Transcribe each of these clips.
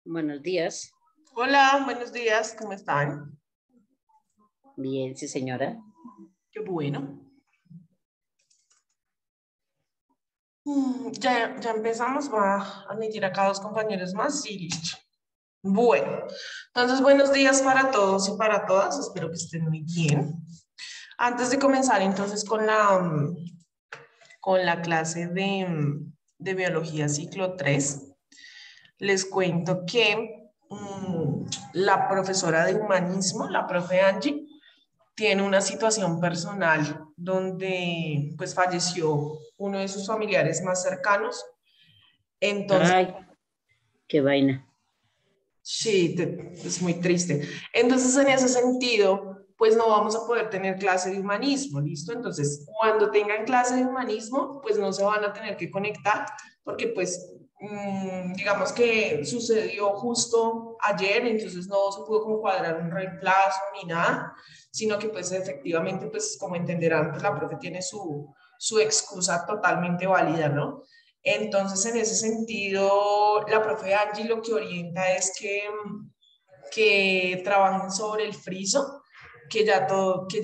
Buenos días. Hola, buenos días, ¿cómo están? Bien, sí, señora. Qué bueno. Ya empezamos, va a admitir acá dos compañeros más y listo. Bueno, entonces buenos días para todos y para todas, espero que estén muy bien. Antes de comenzar entonces con la clase de biología ciclo 3, les cuento que la profesora de humanismo, la profe Angie, tiene una situación personal donde pues falleció uno de sus familiares más cercanos. Entonces, Ay, qué vaina. sí, es muy triste. Entonces, en ese sentido, pues no vamos a poder tener clase de humanismo, ¿listo? Entonces, cuando tengan clase de humanismo, pues no se van a tener que conectar porque pues digamos que sucedió justo ayer, entonces no se pudo como cuadrar un reemplazo ni nada, sino que pues efectivamente, pues como entenderán, pues la profe tiene su excusa totalmente válida, ¿no? Entonces, en ese sentido, la profe Angie lo que orienta es que trabajen sobre el friso, que ya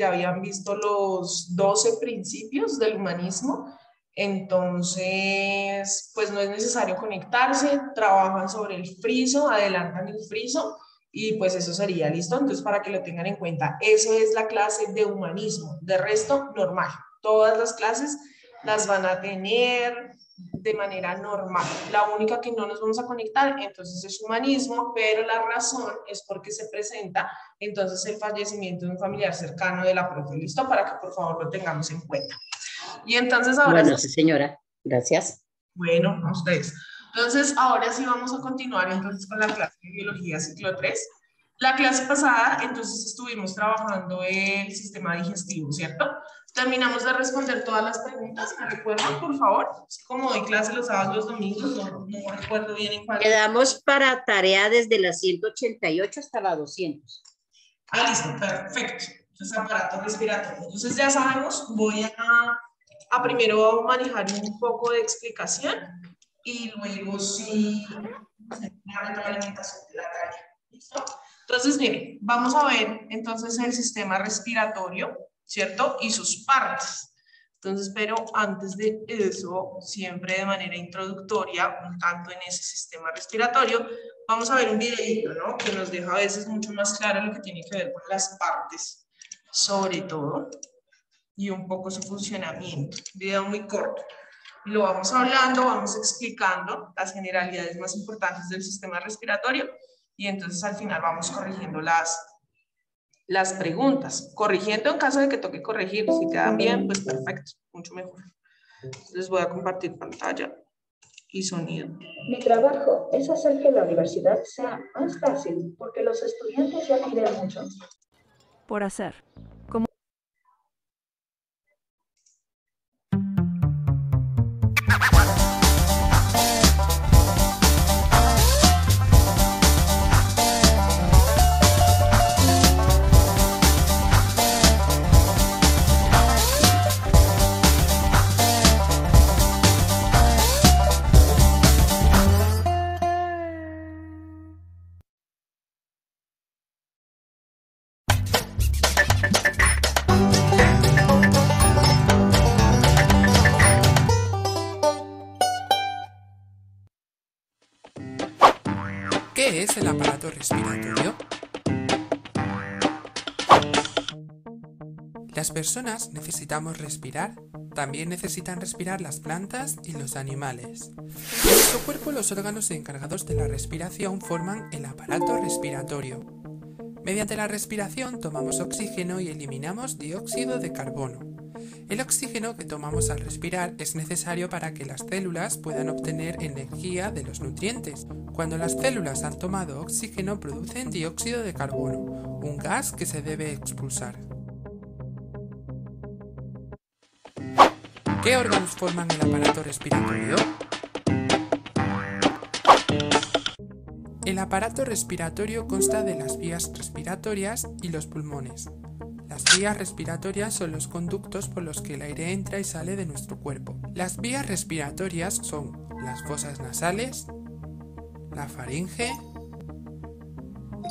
habían visto los 12 principios del humanismo. Entonces, pues no es necesario conectarse, trabajan sobre el friso, adelantan el friso y pues eso sería listo. Entonces, para que lo tengan en cuenta, eso es la clase de humanismo. De resto, normal. Todas las clases las van a tener de manera normal. La única que no nos vamos a conectar, entonces es humanismo, pero la razón es porque se presenta entonces el fallecimiento de un familiar cercano de la profe. ¿Listo? Para que por favor lo tengamos en cuenta. Y entonces ahora Bueno, sí, sí, señora. Gracias. bueno, a ustedes. Entonces ahora sí vamos a continuar entonces con la clase de biología ciclo 3. La clase pasada, entonces estuvimos trabajando el sistema digestivo, ¿cierto? Terminamos de responder todas las preguntas. ¿Me recuerdan, por favor? Como doy clase los sábados y los domingos, no recuerdo bien en cuál. Quedamos para tarea desde la 188 hasta la 200. Ah, listo, perfecto. Entonces, aparato respiratorio. Entonces, ya sabemos, voy a primero manejar un poco de explicación y luego sí, la retroalimentación de la tarea. ¿Listo? Entonces, miren, vamos a ver entonces el sistema respiratorio, ¿cierto? Y sus partes. Entonces, pero antes de eso, siempre de manera introductoria, un tanto en ese sistema respiratorio, vamos a ver un videito, ¿no? Que nos deja a veces mucho más claro lo que tiene que ver con las partes, sobre todo, y un poco su funcionamiento. Un video muy corto. Lo vamos hablando, vamos explicando las generalidades más importantes del sistema respiratorio y entonces al final vamos corrigiendo las preguntas. Corrigiendo en caso de que toque corregir. Si quedan bien, pues perfecto, mucho mejor. Les voy a compartir pantalla y sonido. Mi trabajo es hacer que la universidad sea más fácil porque los estudiantes ya piden mucho. Por hacer. ¿Qué es el aparato respiratorio? Las personas necesitamos respirar. También necesitan respirar las plantas y los animales. En nuestro cuerpo, los órganos encargados de la respiración forman el aparato respiratorio. Mediante la respiración tomamos oxígeno y eliminamos dióxido de carbono. El oxígeno que tomamos al respirar es necesario para que las células puedan obtener energía de los nutrientes. Cuando las células han tomado oxígeno, producen dióxido de carbono, un gas que se debe expulsar. ¿Qué órganos forman el aparato respiratorio? El aparato respiratorio consta de las vías respiratorias y los pulmones. Las vías respiratorias son los conductos por los que el aire entra y sale de nuestro cuerpo. Las vías respiratorias son las fosas nasales, la faringe,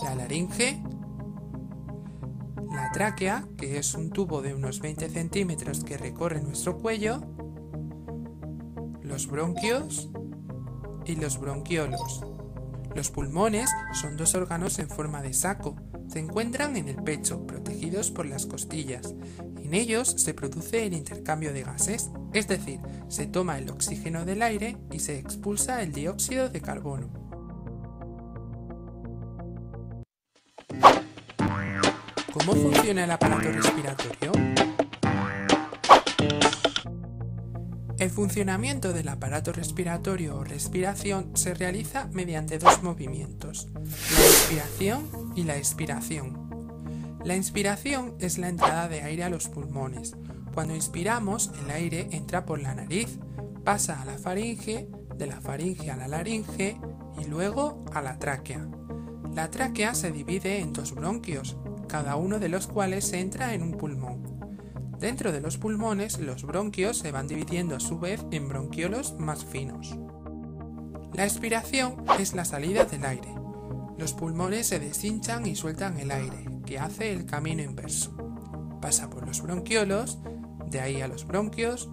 la laringe, la tráquea, que es un tubo de unos 20 centímetros que recorre nuestro cuello, los bronquios y los bronquiolos. Los pulmones son dos órganos en forma de saco. Se encuentran en el pecho, protegidos por las costillas. En ellos se produce el intercambio de gases, es decir, se toma el oxígeno del aire y se expulsa el dióxido de carbono. ¿Cómo funciona el aparato respiratorio? El funcionamiento del aparato respiratorio o respiración se realiza mediante dos movimientos, la inspiración y la expiración. La inspiración es la entrada de aire a los pulmones. Cuando inspiramos, el aire entra por la nariz, pasa a la faringe, de la faringe a la laringe y luego a la tráquea. La tráquea se divide en dos bronquios, cada uno de los cuales entra en un pulmón. Dentro de los pulmones, los bronquios se van dividiendo a su vez en bronquiolos más finos. La expiración es la salida del aire. Los pulmones se deshinchan y sueltan el aire, que hace el camino inverso. Pasa por los bronquiolos, de ahí a los bronquios,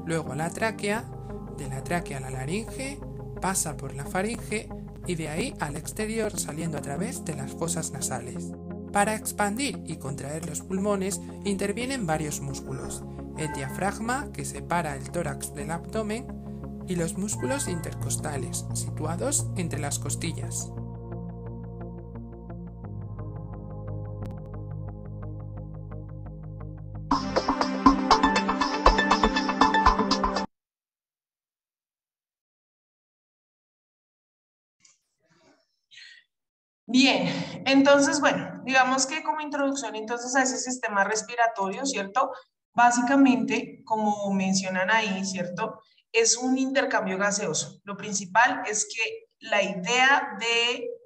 luego a la tráquea, de la tráquea a la laringe, pasa por la faringe y de ahí al exterior saliendo a través de las fosas nasales. Para expandir y contraer los pulmones intervienen varios músculos, el diafragma, que separa el tórax del abdomen, y los músculos intercostales, situados entre las costillas. Bien, entonces, bueno, digamos que como introducción entonces a ese sistema respiratorio, ¿cierto? Básicamente, como mencionan ahí, ¿cierto? Es un intercambio gaseoso. Lo principal es que la idea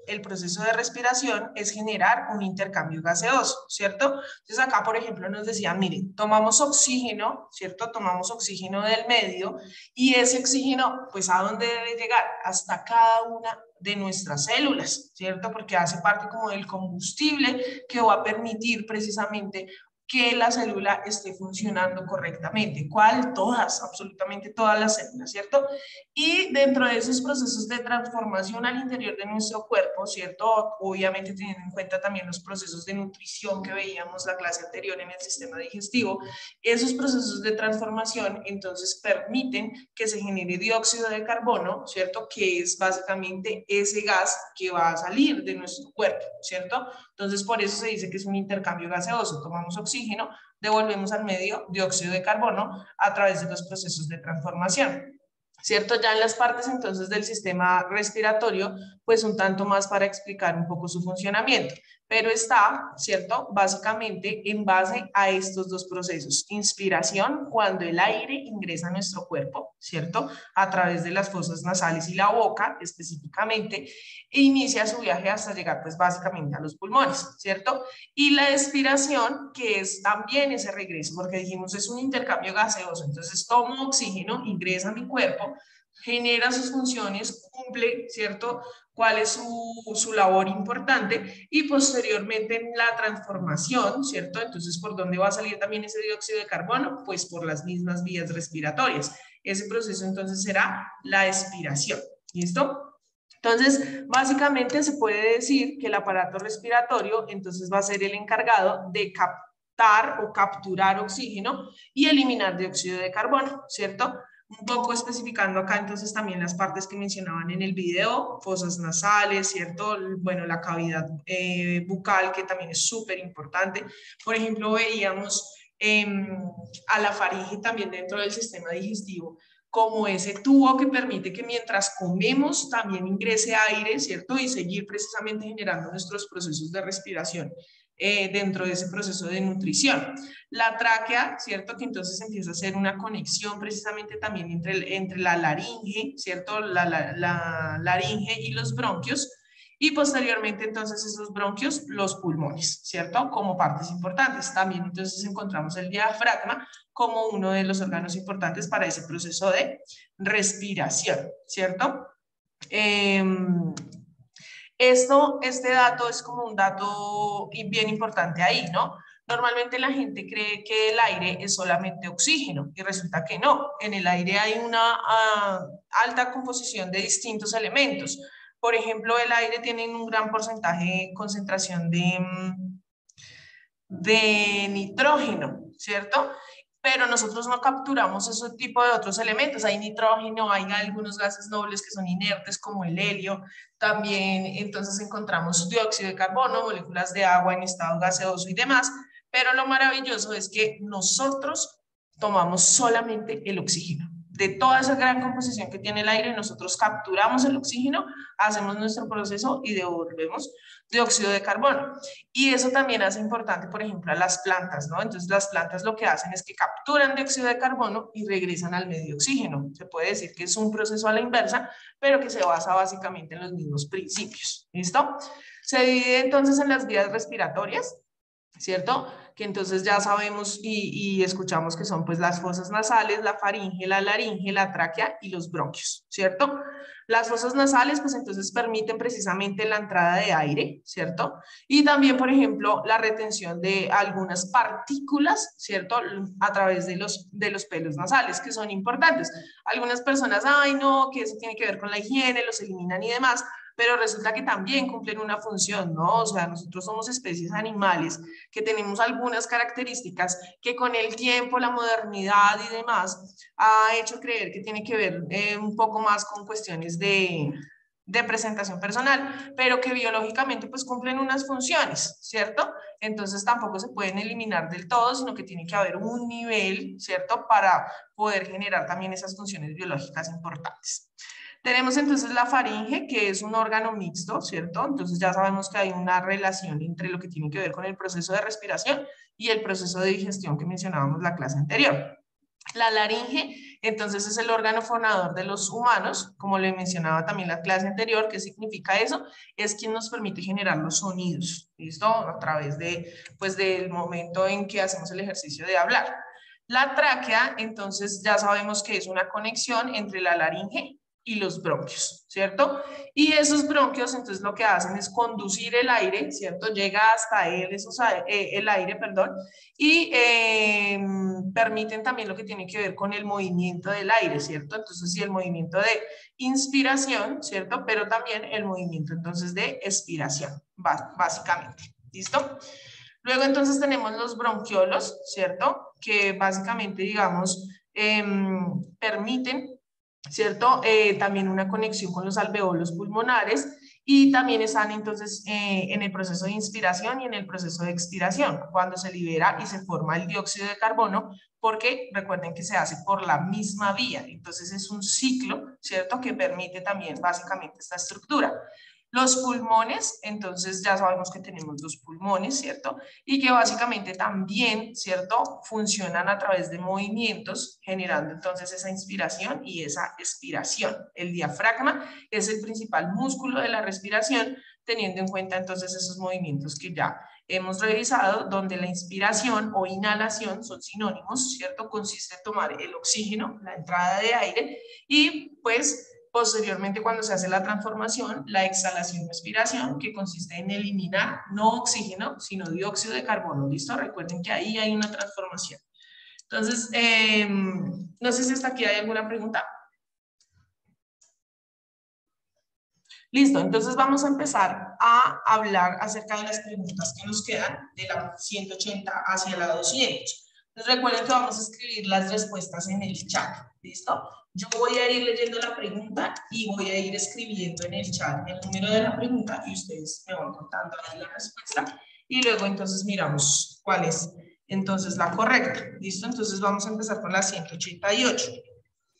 del proceso de respiración es generar un intercambio gaseoso, ¿cierto? Entonces acá, por ejemplo, nos decían, miren, tomamos oxígeno, ¿cierto? Tomamos oxígeno del medio y ese oxígeno, pues, ¿a dónde debe llegar? Hasta cada una de nuestras células, ¿cierto? Porque hace parte como del combustible que va a permitir precisamente que la célula esté funcionando correctamente. ¿Cuál? Todas, absolutamente todas las células, ¿cierto? Y dentro de esos procesos de transformación al interior de nuestro cuerpo, ¿cierto? Obviamente teniendo en cuenta también los procesos de nutrición que veíamos la clase anterior en el sistema digestivo, esos procesos de transformación entonces permiten que se genere dióxido de carbono, ¿cierto? Que es básicamente ese gas que va a salir de nuestro cuerpo, ¿cierto? Entonces por eso se dice que es un intercambio gaseoso. Tomamos oxígeno, devolvemos al medio dióxido de carbono a través de los procesos de transformación. ¿Cierto? Ya en las partes entonces del sistema respiratorio, pues un tanto más para explicar un poco su funcionamiento, pero está, ¿cierto? Básicamente en base a estos dos procesos. Inspiración, cuando el aire ingresa a nuestro cuerpo, ¿cierto? A través de las fosas nasales y la boca específicamente, e inicia su viaje hasta llegar pues básicamente a los pulmones, ¿cierto? Y la expiración, que es también ese regreso, porque dijimos es un intercambio gaseoso, entonces tomo oxígeno, ingresa a mi cuerpo, genera sus funciones, cumple, ¿cierto? Cuál es su labor importante y posteriormente en la transformación, ¿cierto? Entonces, ¿por dónde va a salir también ese dióxido de carbono? Pues por las mismas vías respiratorias. Ese proceso entonces será la expiración, ¿listo? Entonces, básicamente se puede decir que el aparato respiratorio entonces va a ser el encargado de captar o capturar oxígeno y eliminar dióxido de carbono, ¿cierto? Un poco especificando acá entonces también las partes que mencionaban en el video, fosas nasales, ¿cierto? Bueno, la cavidad bucal, que también es súper importante. Por ejemplo, veíamos a la faringe también dentro del sistema digestivo, como ese tubo que permite que mientras comemos también ingrese aire, ¿cierto? Y seguir precisamente generando nuestros procesos de respiración dentro de ese proceso de nutrición. La tráquea, ¿cierto? Que entonces empieza a hacer una conexión precisamente también entre la laringe, ¿cierto? La laringe y los bronquios. Y posteriormente entonces esos bronquios, los pulmones, ¿cierto? Como partes importantes. También entonces encontramos el diafragma como uno de los órganos importantes para ese proceso de respiración, ¿cierto? Este dato es como un dato bien importante ahí, ¿no? Normalmente la gente cree que el aire es solamente oxígeno y resulta que no. En el aire hay una alta composición de distintos elementos. Por ejemplo, el aire tiene un gran porcentaje, concentración de nitrógeno, ¿cierto? Pero nosotros no capturamos ese tipo de otros elementos. Hay nitrógeno, hay algunos gases nobles que son inertes como el helio. También entonces encontramos dióxido de carbono, moléculas de agua en estado gaseoso y demás. Pero lo maravilloso es que nosotros tomamos solamente el oxígeno. De toda esa gran composición que tiene el aire, nosotros capturamos el oxígeno, hacemos nuestro proceso y devolvemos dióxido de carbono. Y eso también hace importante, por ejemplo, a las plantas, ¿no? Entonces las plantas lo que hacen es que capturan dióxido de carbono y regresan al medio oxígeno. Se puede decir que es un proceso a la inversa, pero que se basa básicamente en los mismos principios. ¿Listo? Se divide entonces en las vías respiratorias, ¿cierto? Que entonces ya sabemos y escuchamos que son pues las fosas nasales, la faringe, la laringe, la tráquea y los bronquios, ¿cierto? Las fosas nasales pues entonces permiten precisamente la entrada de aire, ¿cierto? Y también, por ejemplo, la retención de algunas partículas, ¿cierto? A través de los pelos nasales, que son importantes. Algunas personas, ay no, que eso tiene que ver con la higiene, los eliminan y demás, pero resulta que también cumplen una función, ¿no? O sea, nosotros somos especies animales que tenemos algunas características que con el tiempo, la modernidad y demás ha hecho creer que tiene que ver un poco más con cuestiones de presentación personal, pero que biológicamente pues cumplen unas funciones, ¿cierto? Entonces tampoco se pueden eliminar del todo, sino que tiene que haber un nivel, ¿cierto? Para poder generar también esas funciones biológicas importantes. Tenemos entonces la faringe, que es un órgano mixto, ¿cierto? Entonces ya sabemos que hay una relación entre lo que tiene que ver con el proceso de respiración y el proceso de digestión que mencionábamos la clase anterior. La laringe, entonces, es el órgano fonador de los humanos, como le mencionaba también la clase anterior. ¿Qué significa eso? Es quien nos permite generar los sonidos, ¿listo? A través de, pues, del momento en que hacemos el ejercicio de hablar. La tráquea, entonces, ya sabemos que es una conexión entre la laringe y los bronquios, ¿cierto? Y esos bronquios, entonces, lo que hacen es conducir el aire, ¿cierto? Llega hasta él, el aire, perdón, y permiten también lo que tiene que ver con el movimiento del aire, ¿cierto? Entonces, sí, el movimiento de inspiración, ¿cierto? Pero también el movimiento, entonces, de expiración, básicamente, ¿listo? Luego, entonces, tenemos los bronquiolos, ¿cierto? Que básicamente, digamos, permiten, ¿cierto? También una conexión con los alveolos pulmonares y también están entonces en el proceso de inspiración y en el proceso de expiración, cuando se libera y se forma el dióxido de carbono, porque recuerden que se hace por la misma vía, entonces es un ciclo, ¿cierto? Que permite también básicamente esta estructura. Los pulmones, entonces ya sabemos que tenemos los pulmones, ¿cierto? Y que básicamente también, ¿cierto? Funcionan a través de movimientos, generando entonces esa inspiración y esa expiración. El diafragma es el principal músculo de la respiración, teniendo en cuenta entonces esos movimientos que ya hemos revisado, donde la inspiración o inhalación son sinónimos, ¿cierto? Consiste en tomar el oxígeno, la entrada de aire, y pues posteriormente, cuando se hace la transformación, la exhalación o expiración, que consiste en eliminar no oxígeno, sino dióxido de carbono. ¿Listo? Recuerden que ahí hay una transformación. Entonces, no sé si hasta aquí hay alguna pregunta. Listo, entonces vamos a empezar a hablar acerca de las preguntas que nos quedan de la 180 hacia la 200. Entonces recuerden que vamos a escribir las respuestas en el chat. ¿Listo? Yo voy a ir leyendo la pregunta y voy a ir escribiendo en el chat el número de la pregunta y ustedes me van contando ahí la respuesta y luego entonces miramos cuál es entonces la correcta. ¿Listo? Entonces vamos a empezar con la 188.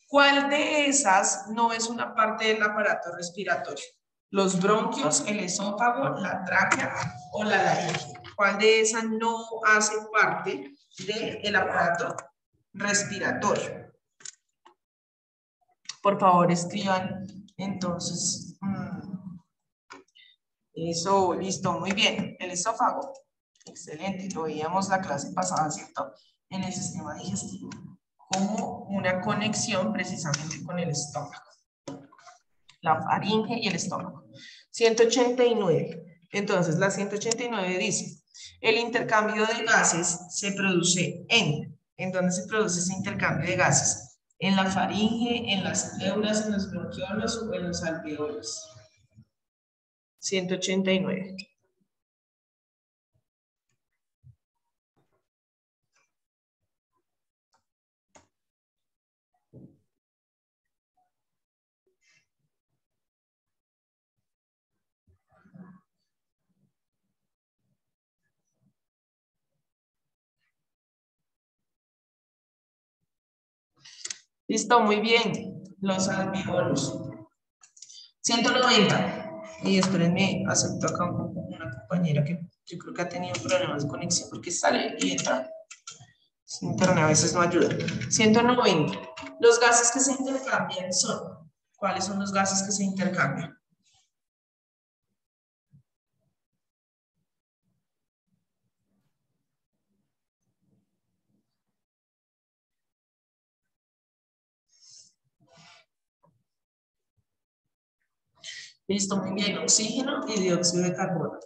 ¿Cuál de esas no es una parte del aparato respiratorio? ¿Los bronquios, el esófago, la tráquea o la laringe? ¿Cuál de esas no hace parte del aparato respiratorio? Por favor, escriban entonces. Eso, listo, muy bien. El esófago. Excelente, lo veíamos la clase pasada, ¿cierto? En el sistema digestivo. Como una conexión precisamente con el estómago. La faringe y el estómago. 189. Entonces, la 189 dice, el intercambio de gases se produce ¿en dónde se produce ese intercambio de gases? En la faringe, en las pleuras, en los bronquiolos o en los alveolos. 189. Listo, muy bien. Los alveolos. 190. Y espérenme, acepto acá una compañera que yo creo que ha tenido problemas de conexión porque sale y entra. Internet a veces no ayuda. 190. Los gases que se intercambian son. ¿Cuáles son los gases que se intercambian? Listo, muy bien. Oxígeno y dióxido de carbono.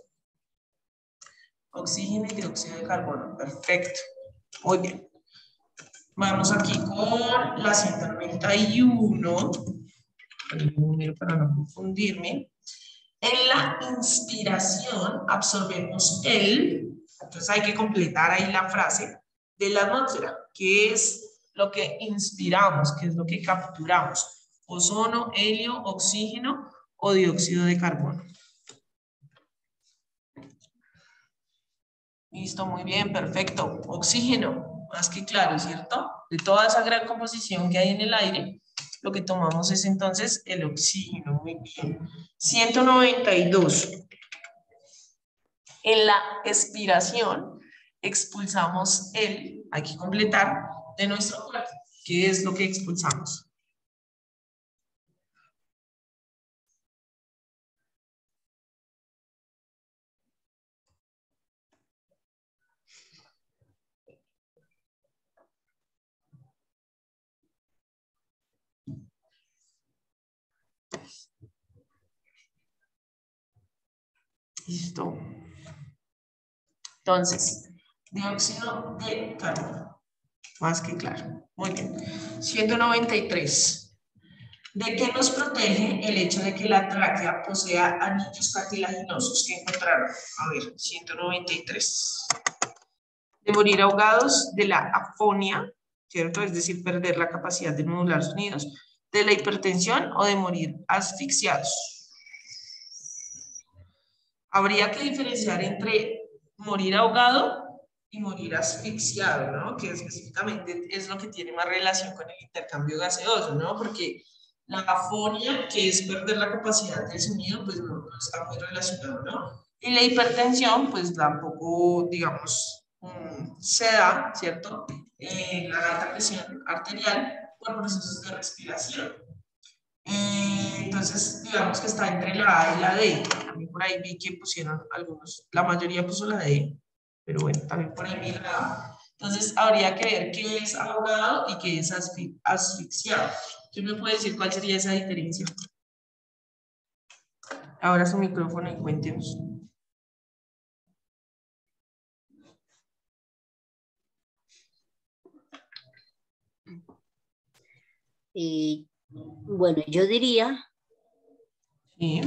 Oxígeno y dióxido de carbono. Perfecto. Muy bien. Vamos aquí con la 191. El número para no confundirme. En la inspiración absorbemos entonces hay que completar ahí la frase de la atmósfera, que es lo que inspiramos, que es lo que capturamos. Ozono, helio, oxígeno o dióxido de carbono. Listo, muy bien, perfecto. Oxígeno, más que claro, ¿cierto? De toda esa gran composición que hay en el aire, lo que tomamos es entonces el oxígeno. Muy bien. 192. En la expiración expulsamos hay que completar, de nuestro cuerpo. ¿Qué es lo que expulsamos? Listo. Entonces, dióxido de carbono. Más que claro. Muy bien. 193. ¿De qué nos protege el hecho de que la tráquea posea anillos cartilaginosos que encontraron? A ver, 193. De morir ahogados, de la afonía, ¿cierto? Es decir, perder la capacidad de modular sonidos, de la hipertensión o de morir asfixiados. Habría que diferenciar entre morir ahogado y morir asfixiado, ¿no? Que específicamente es lo que tiene más relación con el intercambio gaseoso, ¿no? Porque la afonía, que es perder la capacidad del sonido, pues no está muy relacionado, ¿no? Y la hipertensión, pues tampoco, digamos, se da, ¿cierto? La alta presión arterial por procesos de respiración. Entonces, digamos que está entre la A y la D. También por ahí vi que pusieron algunos, la mayoría puso la D, pero bueno, también por ahí vi la A. Entonces, habría que ver qué es ahogado y qué es asfixiado. ¿Quién me puede decir cuál sería esa diferencia? Ahora su micrófono y cuéntenos. Bueno, yo diría Sí.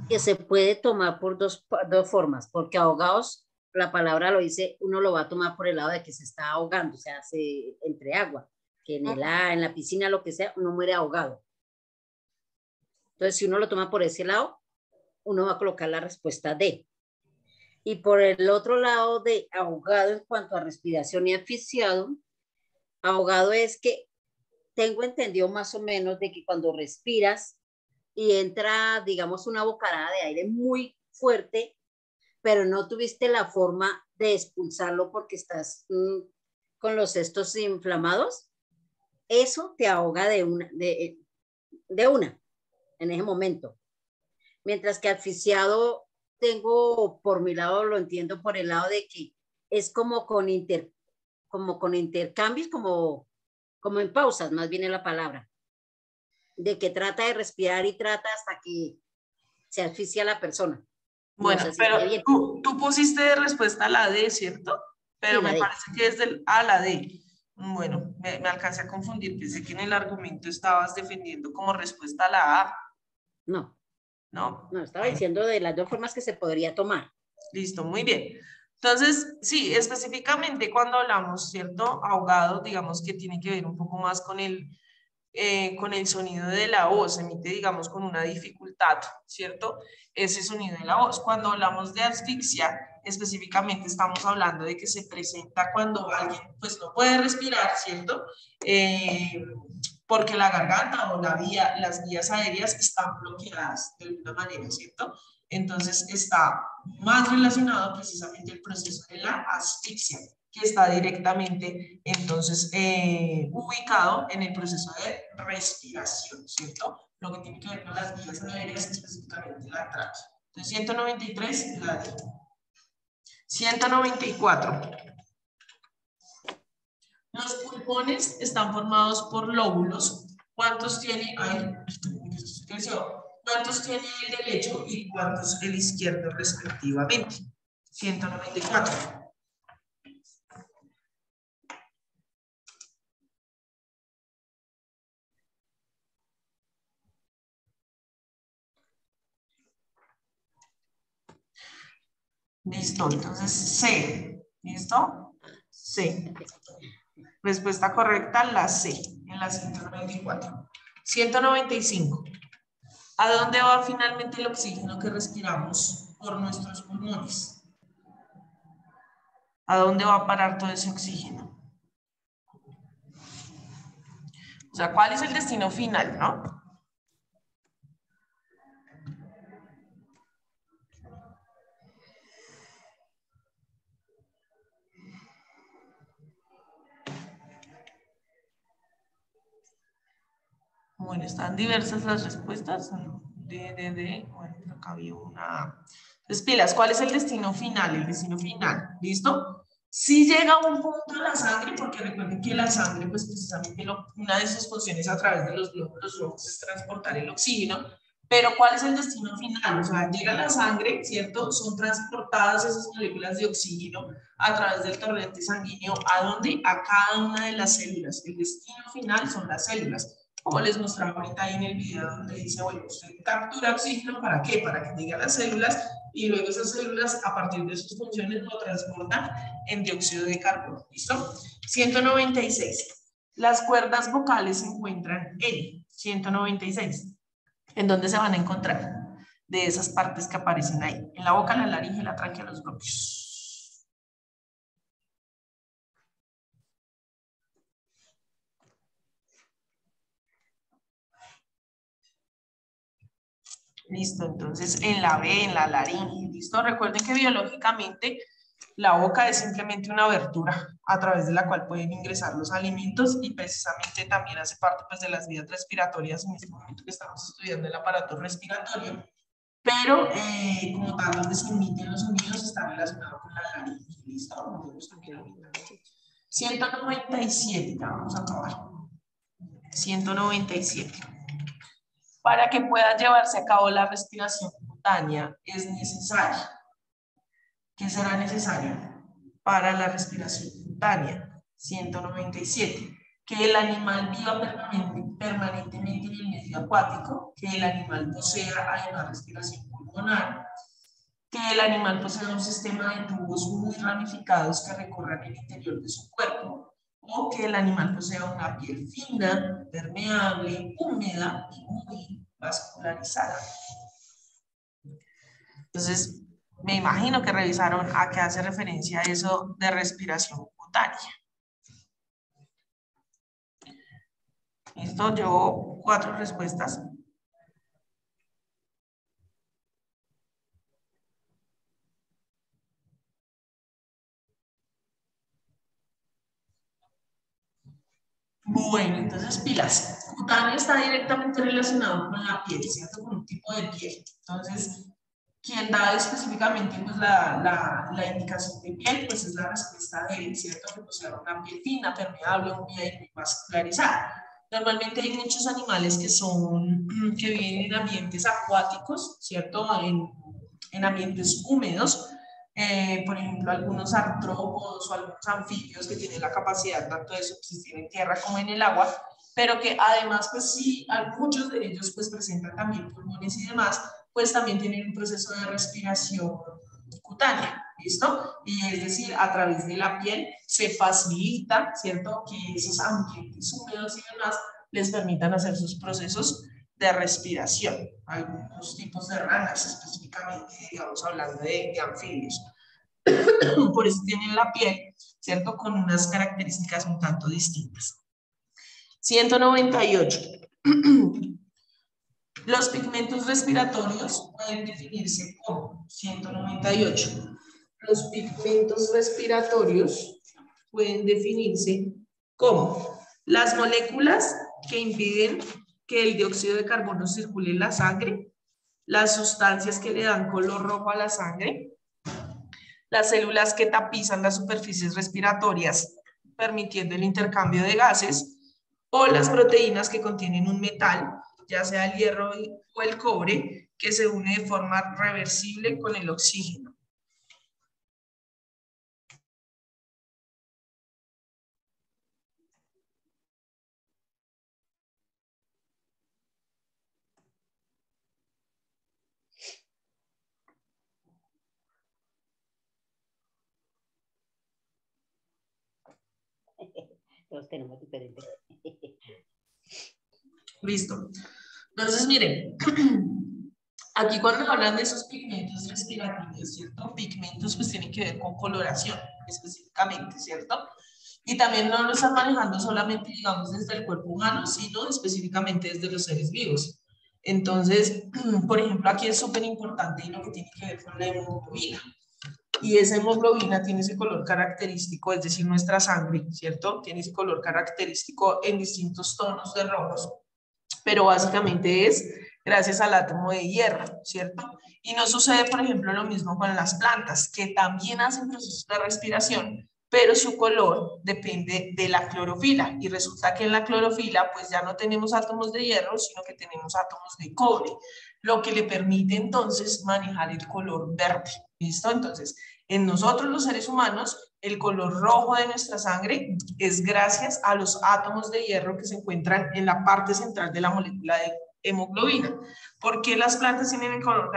que se puede tomar por dos formas, porque ahogados, la palabra lo dice, uno lo va a tomar por el lado de que se está ahogando, o sea, entre agua, que en la piscina, lo que sea, uno muere ahogado. Entonces, si uno lo toma por ese lado, uno va a colocar la respuesta D. Y por el otro lado de ahogado en cuanto a respiración y asfixiado, ahogado es que tengo entendido más o menos de que cuando respiras y entra, digamos, una bocanada de aire muy fuerte, pero no tuviste la forma de expulsarlo porque estás con los cestos inflamados, eso te ahoga de una, en ese momento. Mientras que asfixiado tengo por mi lado, lo entiendo por el lado de que es como con intercambios, como en pausas, más bien es la palabra, de que trata de respirar y trata hasta que se asfixia a la persona. Bueno, No sé si pero esté bien. tú pusiste de respuesta la D, ¿cierto? Pero Sí, la me D. parece que es del A a la D. Bueno, me alcancé a confundir, pensé que en el argumento estabas defendiendo como respuesta a la A, No, ¿no? no, estaba Bueno, diciendo de las dos formas que se podría tomar. listo, muy bien. Entonces, sí, específicamente cuando hablamos, ¿cierto? Ahogado, digamos que tiene que ver un poco más con el sonido de la voz, se emite, digamos, con una dificultad, ¿cierto? Ese sonido de la voz. Cuando hablamos de asfixia, específicamente estamos hablando de que se presenta cuando alguien, pues, no puede respirar, ¿cierto? Porque la garganta o las vías aéreas están bloqueadas de alguna manera, ¿cierto? Entonces está más relacionado precisamente el proceso de la asfixia, que está directamente entonces ubicado en el proceso de respiración, ¿cierto? Lo que tiene que ver con las vías aéreas, específicamente la tráquea. Entonces 193, la D. 194. Los pulmones están formados por lóbulos. ¿Cuántos tiene? ¿Cuántos tiene el derecho y cuántos el izquierdo respectivamente? 194. Listo, entonces C. ¿Listo? C. Respuesta correcta, la C, en la 194. 195. ¿A dónde va finalmente el oxígeno que respiramos por nuestros pulmones? ¿A dónde va a parar todo ese oxígeno? O sea, ¿cuál es el destino final, no? Bueno, están diversas las respuestas. Bueno, acá había una. Entonces, pilas, ¿cuál es el destino final? El destino final, ¿listo? Si llega a un punto de la sangre, porque recuerden que la sangre, pues precisamente una de sus funciones a través de los glóbulos rojos es transportar el oxígeno, pero ¿cuál es el destino final? O sea, llega la sangre, ¿cierto? Son transportadas esas moléculas de oxígeno a través del torrente sanguíneo. ¿A dónde? A cada una de las células. El destino final son las células. Como les mostraba ahorita ahí en el video donde dice, bueno, usted captura oxígeno, ¿para qué? Para que llegue a las células y luego esas células, a partir de sus funciones, lo transportan en dióxido de carbono. ¿Listo? 196. Las cuerdas vocales se encuentran en 196. ¿En dónde se van a encontrar? De esas partes que aparecen ahí. En la boca, la laringe, la tráquea, los bronquios. Listo, entonces en la B, en la laringe, ¿listo? Recuerden que biológicamente la boca es simplemente una abertura a través de la cual pueden ingresar los alimentos y precisamente también hace parte pues, de las vías respiratorias en este momento que estamos estudiando el aparato respiratorio, pero como tal, donde se emiten los sonidos está relacionado con la laringe, ¿listo? 197, ya vamos a acabar. 197. Para que pueda llevarse a cabo la respiración cutánea es necesario. ¿Qué será necesario para la respiración cutánea? 197. Que el animal viva permanentemente en el medio acuático, que el animal posea además respiración pulmonar, que el animal posea un sistema de tubos muy ramificados que recorran el interior de su cuerpo, o que el animal posea una piel fina, permeable, húmeda y muy vascularizada. Entonces, me imagino que revisaron a qué hace referencia eso de respiración cutánea. Listo, llevo 4 respuestas. Bueno, entonces pilas. Cutáneo está directamente relacionado con la piel, ¿cierto? Con un tipo de piel. Entonces, quien da específicamente pues, la indicación de piel, pues es la respuesta de él, ¿cierto? Que posee una piel fina, permeable, húmeda y muy vascularizada. Normalmente hay muchos animales que viven en ambientes acuáticos, ¿cierto? En ambientes húmedos. Por ejemplo, algunos artrópodos o algunos anfibios que tienen la capacidad tanto de subsistir en tierra como en el agua, pero que además, pues sí, muchos de ellos pues presentan también pulmones y demás, pues también tienen un proceso de respiración cutánea, ¿listo? Y es decir, a través de la piel se facilita, ¿cierto? Que esos ambientes húmedos y demás les permitan hacer sus procesos de respiración. Algunos tipos de ranas específicamente, digamos, hablando de anfibios. Por eso tienen la piel, ¿cierto? Con unas características un tanto distintas. 198. Los pigmentos respiratorios pueden definirse como 198. Los pigmentos respiratorios pueden definirse como las moléculas que impiden que el dióxido de carbono circule en la sangre, las sustancias que le dan color rojo a la sangre, las células que tapizan las superficies respiratorias, permitiendo el intercambio de gases, o las proteínas que contienen un metal, ya sea el hierro o el cobre, que se une de forma reversible con el oxígeno. Todos tenemos diferentes. Listo. Entonces, miren, aquí cuando hablan de esos pigmentos respiratorios, ¿cierto? Pigmentos pues tienen que ver con coloración específicamente, ¿cierto? Y también no lo están manejando solamente, digamos, desde el cuerpo humano, sino específicamente desde los seres vivos. Entonces, por ejemplo, aquí es súper importante lo que tiene que ver con la hemoglobina. Y esa hemoglobina tiene ese color característico, es decir, nuestra sangre, ¿cierto? Tiene ese color característico en distintos tonos de rojos, pero básicamente es gracias al átomo de hierro, ¿cierto? Y no sucede, por ejemplo, lo mismo con las plantas, que también hacen procesos de respiración, pero su color depende de la clorofila. Y resulta que en la clorofila, pues ya no tenemos átomos de hierro, sino que tenemos átomos de cobre, lo que le permite entonces manejar el color verde, ¿listo? Entonces, en nosotros los seres humanos, el color rojo de nuestra sangre es gracias a los átomos de hierro que se encuentran en la parte central de la molécula de hemoglobina. ¿Por qué las plantas tienen el color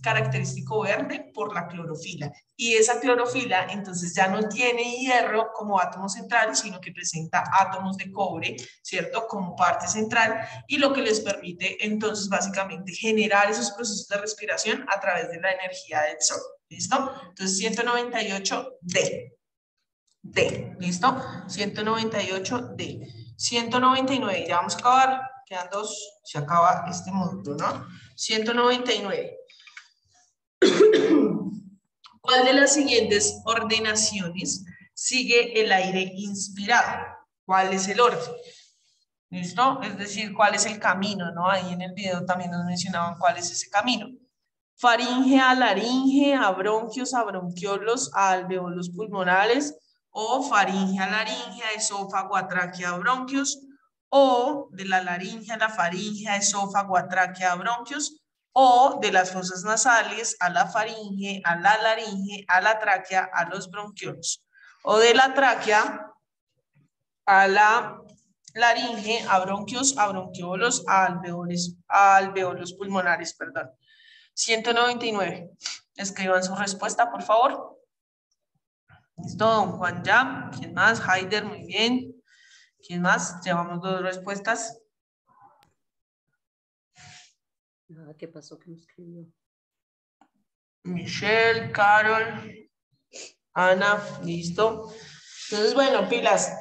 característico verde? Por la clorofila. Y esa clorofila entonces ya no tiene hierro como átomo central, sino que presenta átomos de cobre, ¿cierto? Como parte central, y lo que les permite entonces básicamente generar esos procesos de respiración a través de la energía del sol. ¿Listo? Entonces 198D. D, ¿listo? 198D. 199, ya vamos a acabar, quedan dos, se acaba este módulo, ¿no? 199. ¿Cuál de las siguientes ordenaciones sigue el aire inspirado? ¿Cuál es el orden? ¿Listo? Es decir, ¿cuál es el camino, no? Ahí en el video también nos mencionaban cuál es ese camino. Faringe a laringe, a bronquios, a bronquiolos, a alveolos pulmonares, o faringe a laringe, a esófago, a tráquea, a bronquios, o de la laringe a la faringe, a esófago, a tráquea, a bronquios, o de las fosas nasales a la faringe, a la laringe, a la tráquea, a los bronquiolos, o de la tráquea a la laringe, a bronquios, a bronquiolos, a alveolos pulmonares, perdón. 199. Escriban su respuesta, por favor. Listo, don Juan ya. ¿Quién más? Haider, muy bien. ¿Quién más? Llevamos dos respuestas. ¿Qué pasó que no escribió? Michelle, Carol, Ana, listo. Entonces, bueno, pilas.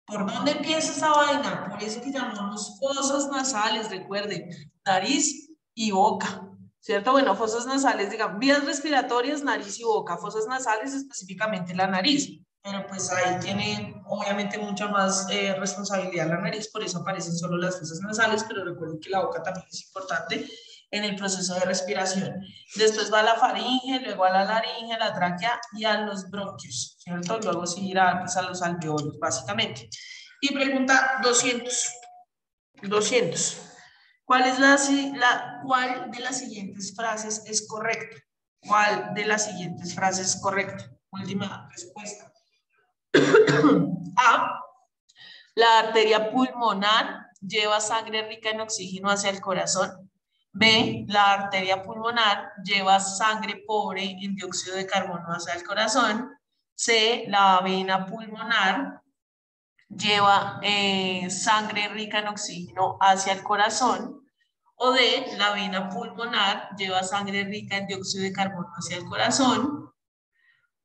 ¿Por dónde empieza esa vaina? Por eso que llamamos fosas nasales, recuerden, nariz y boca. ¿Cierto? Bueno, fosas nasales, digamos, vías respiratorias, nariz y boca. Fosas nasales, específicamente la nariz. Pero pues ahí tiene, obviamente, mucha más responsabilidad la nariz, por eso aparecen solo las fosas nasales, pero recuerden que la boca también es importante en el proceso de respiración. Después va a la faringe, luego a la laringe, a la tráquea y a los bronquios, ¿cierto? Luego seguirá pues, a los alveolos, básicamente. Y pregunta 200. 200. ¿Cuál de las siguientes frases es correcta? ¿Cuál de las siguientes frases es correcta? Última respuesta. A. La arteria pulmonar lleva sangre rica en oxígeno hacia el corazón. B. La arteria pulmonar lleva sangre pobre en dióxido de carbono hacia el corazón. C. La vena pulmonar lleva sangre rica en oxígeno hacia el corazón. O D. La vena pulmonar lleva sangre rica en dióxido de carbono hacia el corazón.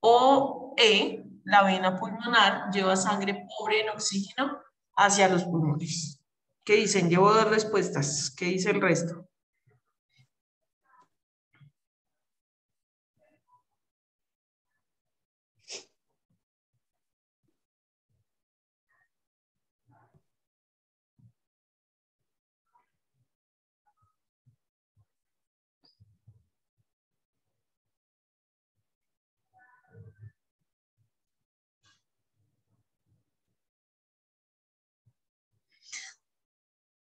O E. La vena pulmonar lleva sangre pobre en oxígeno hacia los pulmones. ¿Qué dicen? Llevo 2 respuestas. ¿Qué dice el resto?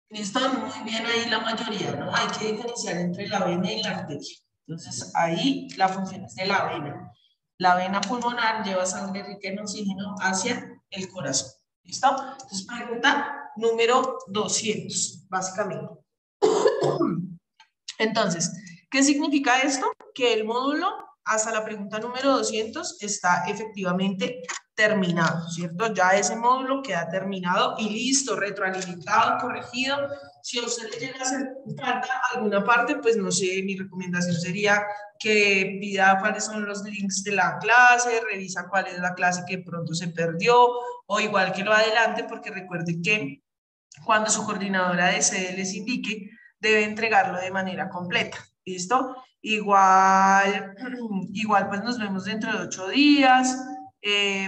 Listo, muy bien ahí la mayoría, ¿no? Hay que diferenciar entre la vena y la arteria. Entonces, ahí la función es de la vena. La vena pulmonar lleva sangre rica en oxígeno hacia el corazón. ¿Listo? Entonces, pregunta número 200, básicamente. Entonces, ¿qué significa esto? Que el módulo hasta la pregunta número 200 está efectivamente terminado, ¿cierto? Ya ese módulo queda terminado y listo, retroalimentado, corregido. Si a usted le llega a hacer falta alguna parte, pues no sé, mi recomendación sería que pida cuáles son los links de la clase, revisa cuál es la clase que pronto se perdió, o igual que lo adelante, porque recuerde que cuando su coordinadora de sede les indique, debe entregarlo de manera completa. ¿Listo? Igual pues nos vemos dentro de 8 días.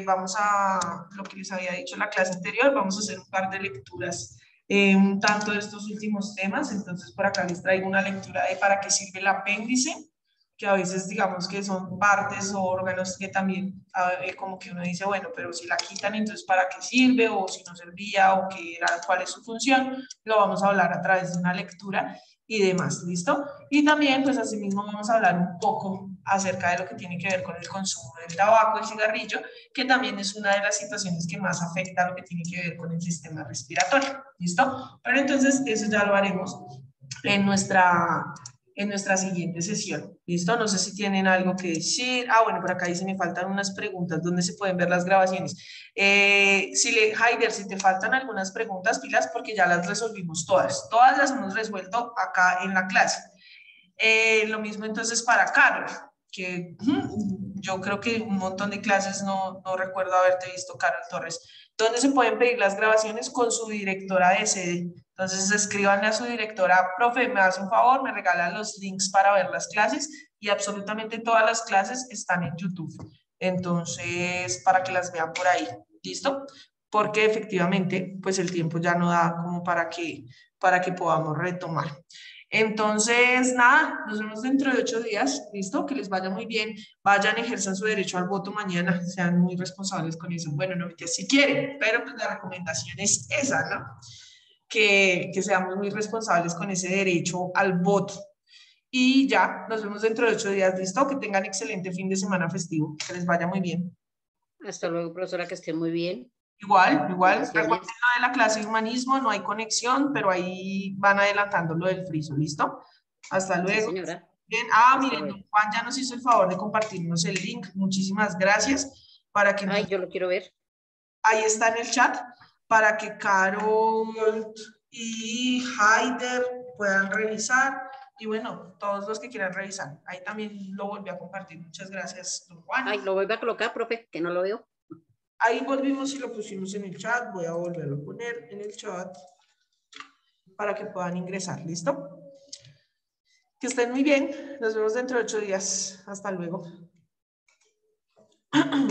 Vamos a, lo que les había dicho en la clase anterior, vamos a hacer un par de lecturas, un tanto de estos últimos temas. Entonces, por acá les traigo una lectura de para qué sirve el apéndice, que a veces digamos que son partes o órganos que también como que uno dice, bueno, pero si la quitan, entonces ¿para qué sirve? O si no servía, o qué era, cuál es su función. Lo vamos a hablar a través de una lectura y demás, ¿listo? Y también, pues asimismo vamos a hablar un poco acerca de lo que tiene que ver con el consumo del tabaco, el cigarrillo, que también es una de las situaciones que más afecta a lo que tiene que ver con el sistema respiratorio, ¿listo? Pero entonces eso ya lo haremos en nuestra siguiente sesión. ¿Listo? No sé si tienen algo que decir. Ah, bueno, por acá dice, me faltan unas preguntas donde se pueden ver las grabaciones. Haider, si te faltan algunas preguntas, pilas, porque ya las resolvimos todas. Todas las hemos resuelto acá en la clase. Lo mismo entonces para Carol, que yo creo que un montón de clases no recuerdo haberte visto, Carol Torres. ¿Dónde se pueden pedir las grabaciones? Con su directora de sede. Entonces escríbanle a su directora, profe, me hace un favor, me regalan los links para ver las clases, y absolutamente todas las clases están en YouTube. Entonces, para que las vean por ahí, ¿listo? Porque efectivamente, pues el tiempo ya no da como para que podamos retomar. Entonces, nada, nos vemos dentro de 8 días, ¿listo? Que les vaya muy bien, vayan, ejerzan su derecho al voto mañana, sean muy responsables con eso. Bueno, no, que si quieren, pero pues la recomendación es esa, ¿no? Que seamos muy responsables con ese derecho al voto. Y ya, nos vemos dentro de 8 días, ¿listo? Que tengan excelente fin de semana festivo, que les vaya muy bien. Hasta luego, profesora, que esté muy bien. Igual, recuerden lo de la clase de humanismo, no hay conexión, pero ahí van adelantando lo del friso, ¿listo? Hasta luego. Sí, señora. Bien. Miren, luego. Juan ya nos hizo el favor de compartirnos el link, muchísimas gracias, para que... Ay, yo lo quiero ver. Ahí está en el chat, para que Carol y Haider puedan revisar, y bueno, todos los que quieran revisar, ahí también lo volví a compartir. Muchas gracias, don Juan. Ay, lo vuelve a colocar, profe, que no lo veo. Ahí volvimos y lo pusimos en el chat. Voy a volverlo a poner en el chat para que puedan ingresar. ¿Listo? Que estén muy bien. Nos vemos dentro de 8 días. Hasta luego.